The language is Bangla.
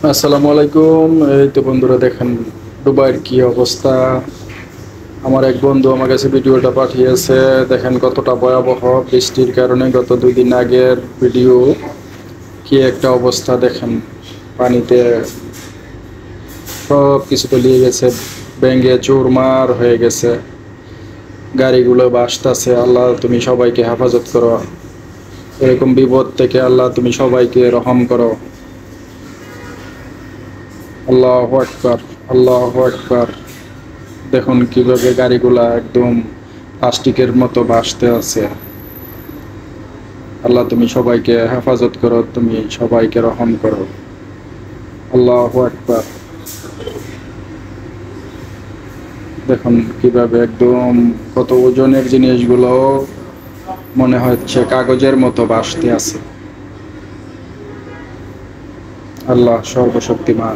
আসসালামু আলাইকুম। এই তো বন্ধুরা, দেখেন দুবাইয়ের কি অবস্থা। আমার এক বন্ধু আমার কাছে ভিডিওটা পাঠিয়েছে। দেখেন কতটা ভয়াবহ, বৃষ্টির কারণে গত 2 দিন আগের ভিডিও। কি একটা অবস্থা দেখেন, পানিতে সব কিছু তলিয়ে গেছে, ভেঙে চুরমার হয়ে গেছে, গাড়িগুলো ভাসতেছে। আল্লাহ তুমি সবাইকে হেফাজত করো, এরকম বিপদ থেকে আল্লাহ তুমি সবাইকে রহম করো। আল্লাহু আকবার, আল্লাহু আকবার। দেখুন কিভাবে গাড়িগুলা একদম প্লাস্টিকের মতো ভাসতে আছে। আল্লাহ তুমি সবাইকে হেফাজত করো, তুমি সবাইকে রহম করো। আল্লাহু আকবার। দেখুন কিভাবে একদম কত ওজনের জিনিসগুলো মনে হচ্ছে কাগজের মতো ভাসতে আছে। আল্লাহ সর্বশক্তিমান।